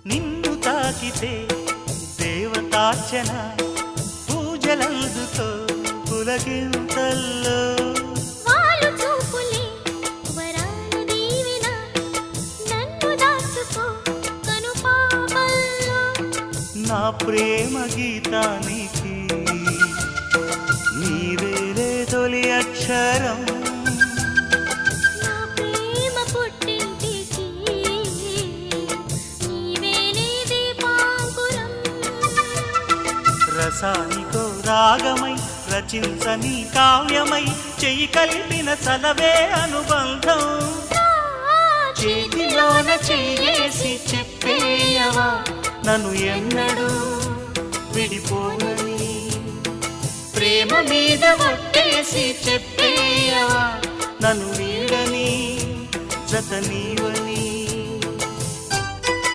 నిన్ను తాకితే దేవతార్చన పూజలందుతో పులకింతల్లో వాళ్ళు చూపులే వరాల దీవెన నన్ను దాచుకో కనుపాపల్లో నా ప్రేమ గీతానికి నీవేలే తొలి అక్షరం నా ప్రేమ పుట్టింటికి నీవేలే దీపాంకురం రసానికో రాగమై రచించని కావ్యమై చెయ్యి కలిపిన చలవే అనుబంధం చేతిలోన చేసి చెప్పేయవా నన్ను ఎన్నడూ విడిపోనని ప్రేమ మీద ఒట్టేసి చెప్పేయవా నన్ను వీడని జత నీవని